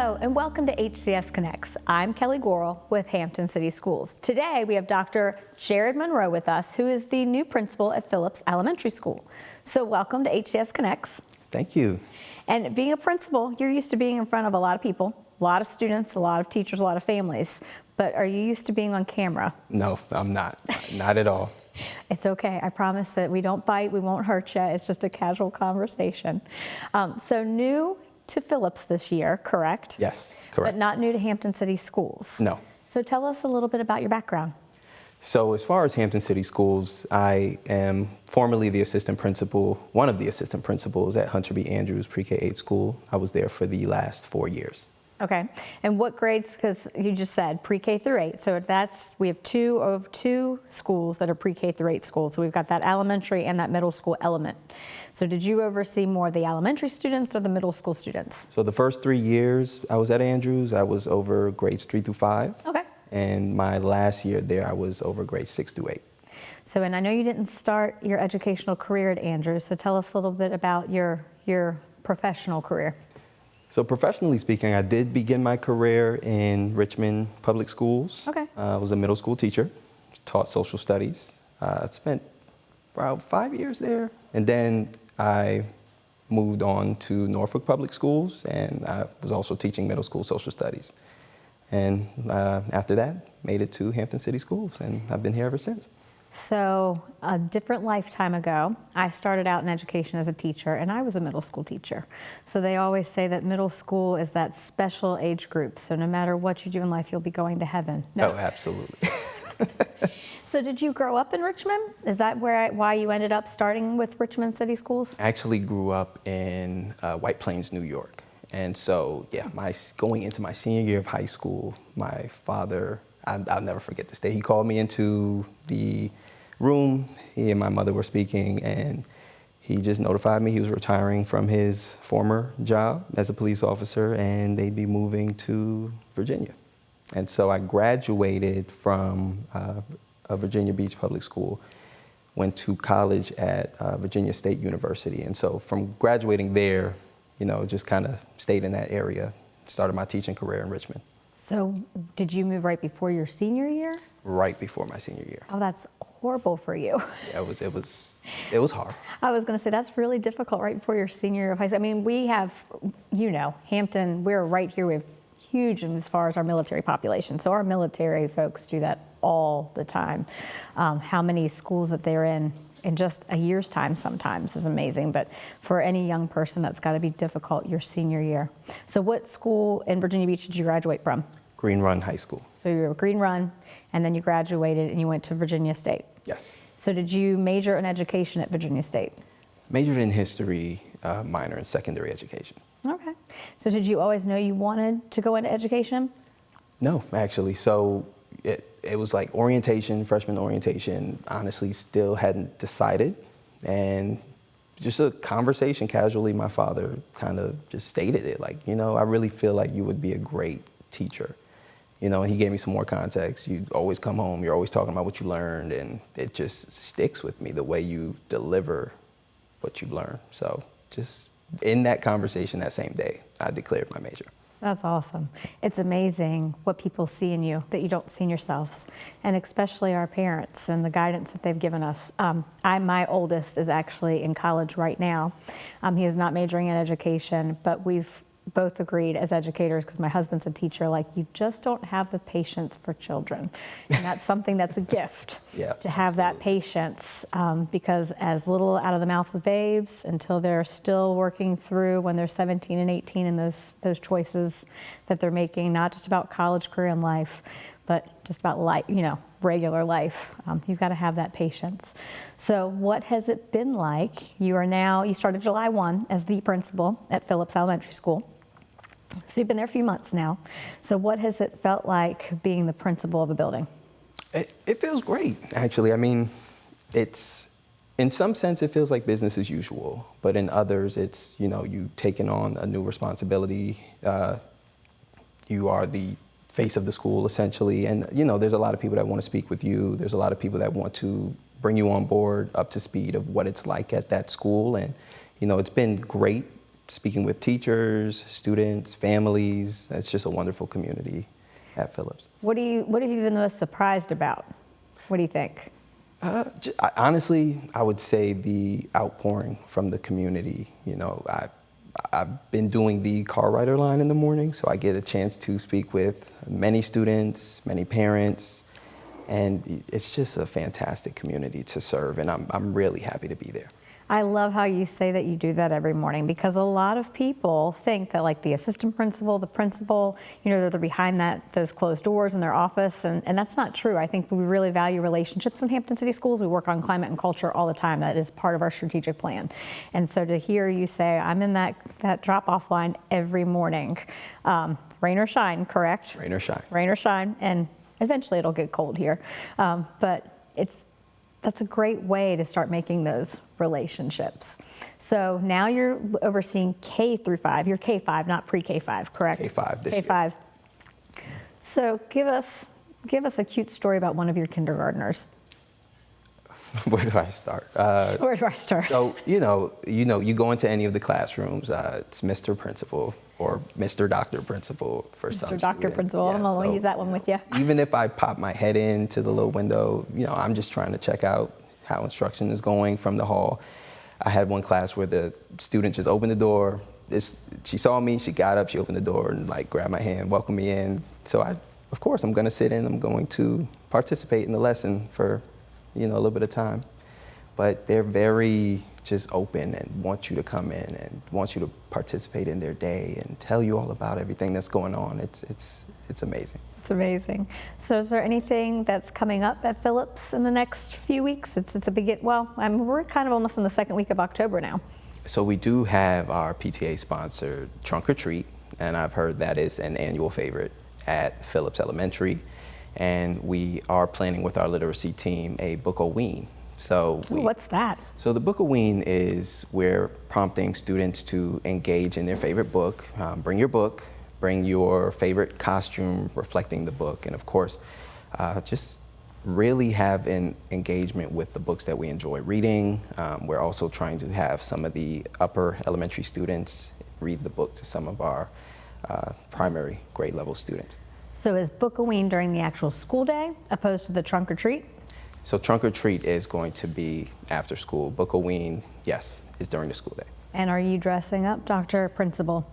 Hello and welcome to HCS Connects. I'm Kelly Gorel with Hampton City Schools. Today we have Dr. Jarad Munroe with us, who is the new principal at Phillips Elementary School. So welcome to HCS Connects. Thank you. And being a principal, you're used to being in front of a lot of people, a lot of students, a lot of teachers, a lot of families. But are you used to being on camera? No, I'm not. Not at all. It's okay. I promise that we don't bite, we won't hurt you. It's just a casual conversation. So new to Phillips this year, correct? Yes, correct. But not new to Hampton City Schools. No. So tell us a little bit about your background. So as far as Hampton City Schools, I am formerly the assistant principal, one of the assistant principals at Hunter B. Andrews Pre-K-8 school. I was there for the last 4 years. Okay. And what grades, because you just said pre-K through 8, so we have two schools that are pre-K through 8 schools. So we've got that elementary and that middle school element. So did you oversee more of the elementary students or the middle school students? So the first 3 years I was at Andrews, I was over grades 3 through 5. Okay. And my last year there, I was over grades 6 through 8. So, and I know you didn't start your educational career at Andrews, so tell us a little bit about your professional career. So professionally speaking, I did begin my career in Richmond Public Schools. Okay. I was a middle school teacher, taught social studies. I spent about 5 years there. And then I moved on to Norfolk Public Schools, and I was also teaching middle school social studies. And after that, made it to Hampton City Schools, and I've been here ever since. So a different lifetime ago, I started out in education as a teacher, and I was a middle school teacher. So they always say that middle school is that special age group. So no matter what you do in life, you'll be going to heaven. No. Oh, absolutely. So did you grow up in Richmond? Is that why you ended up starting with Richmond City Schools? I actually grew up in White Plains, New York. And so, yeah, going into my senior year of high school, my father, I'll never forget this day. He called me into the room. He and my mother were speaking, and he just notified me he was retiring from his former job as a police officer, and they'd be moving to Virginia. And so I graduated from a Virginia Beach public school, went to college at Virginia State University. And so from graduating there, you know, just kind of stayed in that area, started my teaching career in Richmond. So did you move right before your senior year? Right before my senior year. Oh, that's horrible for you. Yeah, it was hard. I was going to say that's really difficult right before your senior year of high school. I mean, we have, you know, Hampton, we're right here. We have huge as far as our military population. So our military folks do that all the time. How many schools that they're in just a year's time sometimes is amazing. But for any young person, that's got to be difficult your senior year. So what school in Virginia Beach did you graduate from? Green Run High School. So you were Green Run, and then you graduated and you went to Virginia State. Yes. So did you major in education at Virginia State? Majored in history, minor in secondary education. Okay. So did you always know you wanted to go into education? No, actually. So it was like orientation, freshman orientation. Honestly, still hadn't decided. And just a conversation casually, my father kind of just stated it. Like, you know, I really feel like you would be a great teacher. You know, and he gave me some more context. You always come home, you're always talking about what you learned, and it just sticks with me, the way you deliver what you've learned. So just in that conversation that same day, I declared my major. That's awesome. It's amazing what people see in you that you don't see in yourselves, and especially our parents and the guidance that they've given us. My oldest is actually in college right now. He is not majoring in education, but we've both agreed as educators, because my husband's a teacher, like, you just don't have the patience for children. And that's something that's a gift. Yeah, to have that patience, because as little out of the mouth of babes until they're still working through when they're 17 and 18 and those choices that they're making, not just about college, career, and life, but just about life, you know, regular life. You've got to have that patience. So what has it been like? You started July 1 as the principal at Phillips Elementary School. So you've been there a few months now. So what has it felt like being the principal of a building? It feels great, actually. I mean, in some sense, it feels like business as usual, but in others, it's, you know, you taking on a new responsibility. You are the face of the school, essentially. And, you know, there's a lot of people that want to speak with you. There's a lot of people that want to bring you on board, up to speed of what it's like at that school. And, you know, it's been great speaking with teachers, students, families. It's just a wonderful community at Phillips. What have you been the most surprised about? What do you think? Honestly, I would say the outpouring from the community. You know, I've been doing the car rider line in the morning, so I get a chance to speak with many students, many parents, and it's just a fantastic community to serve, and I'm really happy to be there. I love how you say that you do that every morning, because a lot of people think that like the assistant principal, the principal, you know, they're behind those closed doors in their office, and that's not true. I think we really value relationships in Hampton City Schools. We work on climate and culture all the time. That is part of our strategic plan. And so to hear you say, I'm in that drop-off line every morning, rain or shine, correct? Rain or shine. Rain or shine, and eventually it'll get cold here. But that's a great way to start making those relationships. So now you're overseeing K through 5. You're K5, not pre-K5, correct? K5 this K5. year. So give us a cute story about one of your kindergartners. Where do I start? Where do I start? So, you go into any of the classrooms, it's Mr. Principal or Mr. Dr. Principal for some Mr. Dr. students. Principal, Yeah, I'm gonna so, use that one with you. Even if I pop my head into the little window, I'm just trying to check out how instruction is going from the hall. I had one class where the student just opened the door. She saw me, she got up, she opened the door and grabbed my hand, welcomed me in. So of course, I'm gonna sit in, I'm going to participate in the lesson for a little bit of time. But they're very just open and want you to come in and want you to participate in their day and tell you all about everything that's going on. It's amazing. It's amazing. So is there anything that's coming up at Phillips in the next few weeks? We're kind of almost in the second week of October now. So we do have our PTA sponsored Trunk or Treat, and I've heard that is an annual favorite at Phillips Elementary. And we are planning with our literacy team a Book-O-Ween. What's that? So the Book-O-Ween is we're prompting students to engage in their favorite book. Bring your book, bring your favorite costume reflecting the book, and of course, just really have an engagement with the books that we enjoy reading. We're also trying to have some of the upper elementary students read the book to some of our primary grade level students. So is Book-O-Ween during the actual school day opposed to the Trunk or Treat? So Trunk or Treat is going to be after school. Book-O-Ween, yes, is during the school day. And are you dressing up, Dr. Principal?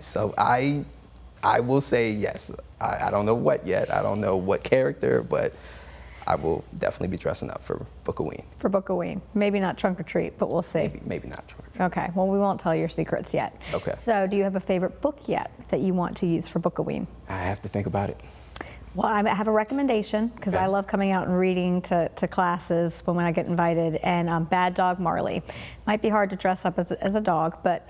So I will say yes. I don't know what yet. I don't know what character, but I will definitely be dressing up for Book-O-Ween. For Book-O-Ween. Maybe not Trunk or Treat, but we'll see. Maybe not Trunk or Treat. Okay, well, we won't tell your secrets yet. Okay. So do you have a favorite book yet that you want to use for Book-O-Ween? I have to think about it. Well, I have a recommendation, because Okay. I love coming out and reading to classes when I get invited, and Bad Dog Marley. Might be hard to dress up as a dog, but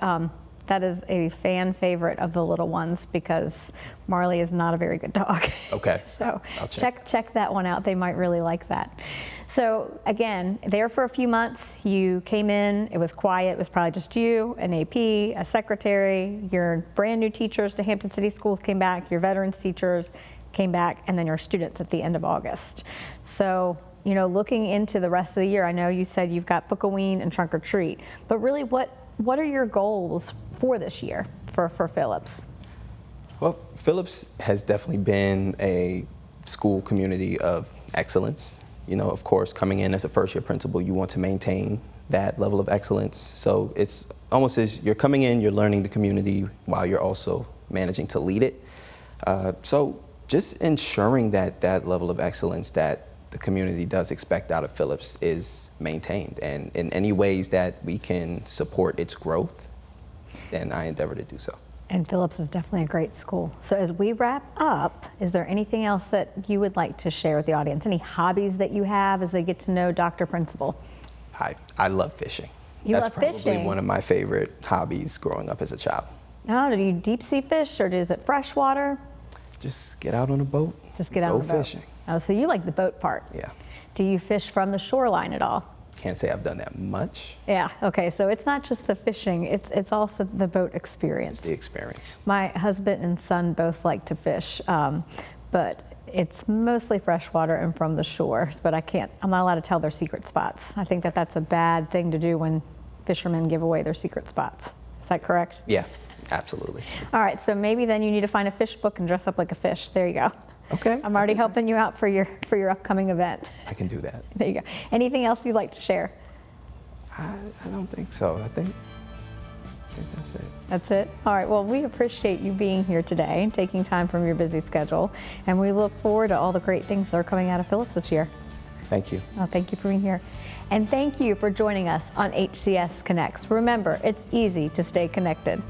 that is a fan favorite of the little ones, because Marley is not a very good dog. Okay. So I'll check. check that one out. They might really like that. So again, there for a few months, you came in, it was quiet, it was probably just you, an AP, a secretary, your brand new teachers to Hampton City Schools came back, your veterans teachers came back, and then your students at the end of August. So, looking into the rest of the year, I know you said you've got Book-O-Ween and Trunk or Treat, but really what are your goals for this year for Phillips? Well, Phillips has definitely been a school community of excellence. Of course, coming in as a first-year principal, you want to maintain that level of excellence. So it's almost as you're coming in, you're learning the community while you're also managing to lead it. So just ensuring that level of excellence that the community does expect out of Phillips is maintained, and in any ways that we can support its growth, then I endeavor to do so. And Phillips is definitely a great school. So as we wrap up, is there anything else that you would like to share with the audience? Any hobbies that you have as they get to know Dr. Principal? I love fishing. That's probably fishing? one of my favorite hobbies growing up as a child. No, do you deep sea fish, or is it freshwater? Just get out on a boat. Just get out on a boat. Go fishing. Oh, so you like the boat part. Yeah. Do you fish from the shoreline at all? Can't say I've done that much. Yeah, okay, so it's not just the fishing, it's also the boat experience. It's the experience. My husband and son both like to fish, but it's mostly freshwater and from the shore, but I'm not allowed to tell their secret spots. I think that's a bad thing to do when fishermen give away their secret spots. Is that correct? Yeah, absolutely. All right, so maybe then you need to find a fish book and dress up like a fish. There you go. Okay. I'm already helping you out for your upcoming event. I can do that. There you go. Anything else you'd like to share? I don't think so. I think that's it. That's it? All right, well, we appreciate you being here today and taking time from your busy schedule, and we look forward to all the great things that are coming out of Phillips this year. Thank you. Oh, thank you for being here. And thank you for joining us on HCS Connects. Remember, it's easy to stay connected.